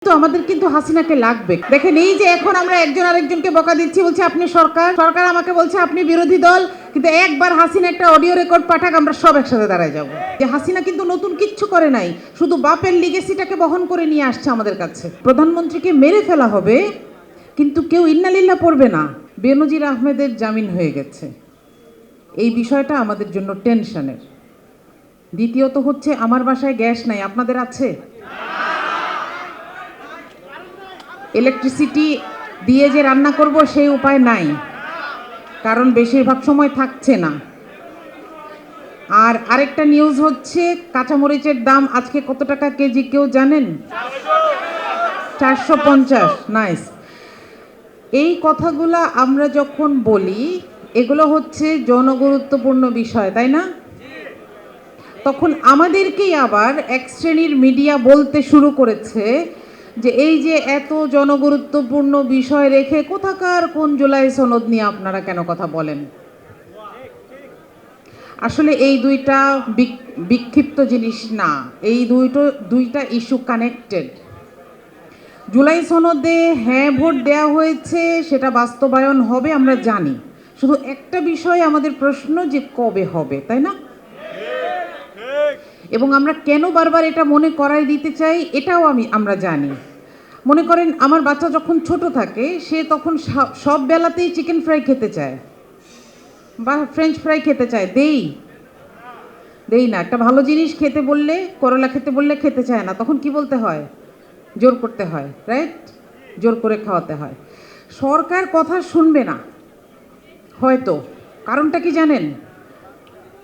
তো আমাদের কিন্তু হাসিনাকে লাগবে। দেখেন এই যে এখন আমরা একজন আরেকজনকে বকা দিচ্ছি, বলছে আপনি সরকার, সরকার আমাকে বলছে আপনি বিরোধী দল, কিন্তু একবার হাসিনা একটা অডিও রেকর্ড পাঠাক আমরা সব একসাথে দাঁড়ায় যাব। যে হাসিনা কিন্তু নতুন কিচ্ছু করে নাই, শুধু বাপের লিগেসিটাকে বহন করে নিয়ে আসছে আমাদের কাছে। প্রধানমন্ত্রীকে মেরে ফেলা হবে কিন্তু কেউ ইন্নালিল্লাহ পড়বে না। বেনজির আহমেদের জামিন হয়ে গেছে, এই বিষয়টা আমাদের জন্য টেনশনের। দ্বিতীয়ত হচ্ছে আমার বাসায় গ্যাস নাই, আপনাদের আছে? ইলেকট্রিসিটি দিয়ে যে রান্না করব সেই উপায় নাই, কারণ বেশিরভাগ সময় থাকছে না। আর আরেকটা নিউজ হচ্ছে কাঁচামরিচের দাম আজকে কত টাকা কেজি কেউ জানেন? 450। নাইস। এই কথাগুলা আমরা যখন বলি এগুলো হচ্ছে জনগুরুত্বপূর্ণ বিষয়, তাই না? তখন আমাদেরকেই আবার এক শ্রেণীর মিডিয়া বলতে শুরু করেছে যে এই যে এত জনগুরুত্বপূর্ণ বিষয় রেখে কোথাকার কোন জুলাই সনদ নিয়ে আপনারা কেন কথা বলেন। আসলে এই দুইটা বিক্ষিপ্ত জিনিস না, এই দুইটা ইস্যু কানেক্টেড। জুলাই সনদে হ্যাঁ ভোট দেওয়া হয়েছে, সেটা বাস্তবায়ন হবে আমরা জানি, শুধু একটা বিষয় আমাদের প্রশ্ন যে কবে হবে, তাই না? এবং আমরা কেন বারবার এটা মনে করাই দিতে চাই এটাও আমরা জানি। মনে করেন আমার বাচ্চা যখন ছোট থাকে সে তখন সব বেলাতেই চিকেন ফ্রাই খেতে চায় বা ফ্রেঞ্চ ফ্রাই খেতে চায়, দেই না। একটা ভালো জিনিস খেতে বললে, করলা খেতে বললে খেতে চায় না, তখন কি বলতে হয়? জোর করতে হয়, রাইট? জোর করে খাওয়াতে হয়। সরকার কথা শুনবে না হয়তো, কারণটা কি জানেন?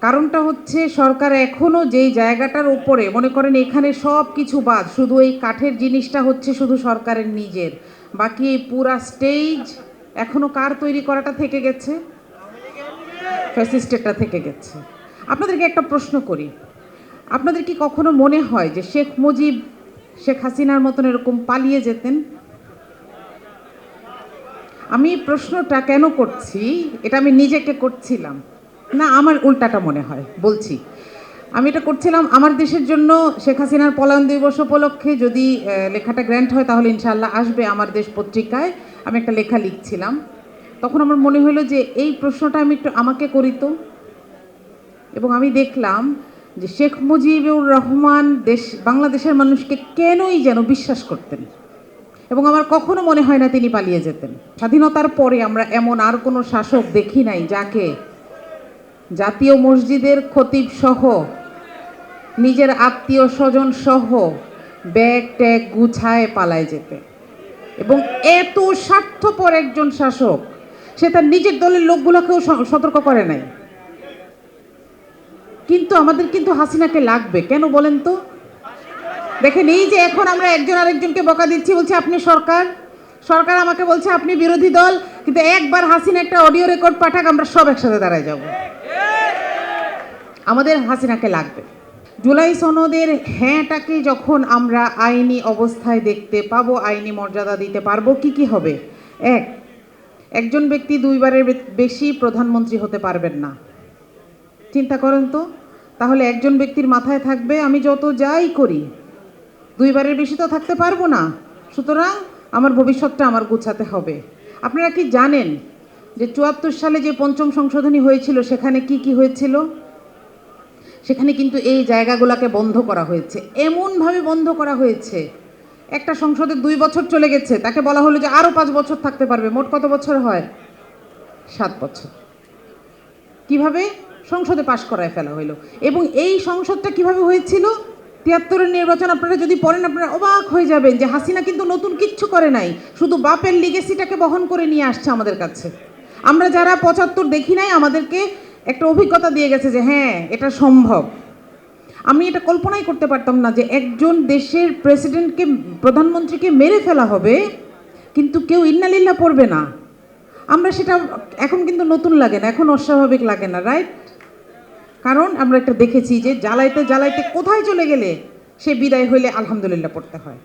কারণটা হচ্ছে সরকার এখনও যেই জায়গাটার উপরে, মনে করেন এখানে সব কিছু বাদ, শুধু এই কাঠের জিনিসটা হচ্ছে শুধু সরকারের নিজের, বাকি এই পুরা স্টেজ এখনও কার তৈরি করাটা থেকে গেছে? ফ্যাসিস্টেরটা থেকে গেছে। আপনাদেরকে একটা প্রশ্ন করি, আপনাদের কি কখনো মনে হয় যে শেখ মুজিব শেখ হাসিনার মতন এরকম পালিয়ে যেতেন? আমি প্রশ্নটা কেন করছি, এটা আমি নিজেকে করছিলাম না, আমার উল্টাটা মনে হয় বলছি। আমি এটা করছিলাম আমার দেশের জন্য। শেখ হাসিনার পলায়ন দিবস উপলক্ষে যদি লেখাটা গ্র্যান্ট হয় তাহলে ইনশাআল্লাহ আসবে আমার দেশ পত্রিকায়। আমি একটা লেখা লিখছিলাম, তখন আমার মনে হলো যে এই প্রশ্নটা আমি একটু আমাকে করিত। এবং আমি দেখলাম যে শেখ মুজিবুর রহমান বাংলাদেশের মানুষকে কেনই যেন বিশ্বাস করতেন, এবং আমার কখনো মনে হয় না তিনি পালিয়ে যেতেন। স্বাধীনতার পরে আমরা এমন আর কোনো শাসক দেখি নাই যাকে জাতীয় মসজিদের খতিব সহ নিজের আত্মীয় স্বজন সহ ব্যাগ ট্যাগ গুছায় পালায় যেতে। এবং এত স্বার্থপর একজন শাসক, সে তার নিজের দলের লোকগুলোকেও সতর্ক করে নাই। কিন্তু আমাদের কিন্তু হাসিনাকে লাগবে কেন বলেন তো? দেখেন এই যে এখন আমরা একজন আরেকজনকে বকা দিচ্ছি, বলছে আপনি সরকার, সরকার আমাকে বলছে আপনি বিরোধী দল, কিন্তু একবার হাসিনা একটা অডিও রেকর্ড পাঠাক আমরা সব একসাথে দাঁড়ায় যাব। আমাদের হাসিনাকে লাগবে। জুলাই সনদের হ্যাঁটাকে যখন আমরা আইনি অবস্থায় দেখতে পাবো, আইনি মর্যাদা দিতে পারবো, কি কি হবে? একজন ব্যক্তি দুইবারের বেশি প্রধানমন্ত্রী হতে পারবেন না। চিন্তা করেন তো, তাহলে একজন ব্যক্তির মাথায় থাকবে আমি যত যাই করি দুইবারের বেশি তো থাকতে পারবো না, সুতরাং আমার ভবিষ্যৎটা আমার গুছাতে হবে। আপনারা কি জানেন যে ৭৪ সালে যে পঞ্চম সংশোধনী হয়েছিল সেখানে কি কি হয়েছিল? সেখানে কিন্তু এই জায়গাগুলোকে বন্ধ করা হয়েছে, এমনভাবে বন্ধ করা হয়েছে, একটা সংসদে ২ বছর চলে গেছে, তাকে বলা হলো যে আরও ৫ বছর থাকতে পারবে। মোট কত বছর হয়? ৭ বছর। কিভাবে? সংসদে পাশ করায় ফেলা হইল। এবং এই সংসদটা কিভাবে হয়েছিল? ৭৩-এর নির্বাচন আপনারা যদি পড়েন আপনারা অবাক হয়ে যাবেন যে হাসিনা কিন্তু নতুন কিচ্ছু করে নাই, শুধু বাপের লিগেসিটাকে বহন করে নিয়ে আসছে আমাদের কাছে। আমরা যারা ৭৫ দেখি নাই আমাদেরকে একটা অভিজ্ঞতা দিয়ে গেছে যে হ্যাঁ এটা সম্ভব। আমি এটা কল্পনাই করতে পারতাম না যে একজন দেশের প্রেসিডেন্টকে, প্রধানমন্ত্রীকে মেরে ফেলা হবে কিন্তু কেউ ইন্নালিল্লাহ পড়বে না। আমরা সেটা এখন কিন্তু নতুন লাগে না, এখন অস্বাভাবিক লাগে না, রাইট? কারণ আমরা একটা দেখেছি যে জ্বালাইতে জ্বালাইতে কোথায় চলে গেলে সে বিদায় হইলে আলহামদুলিল্লাহ পড়তে হয়।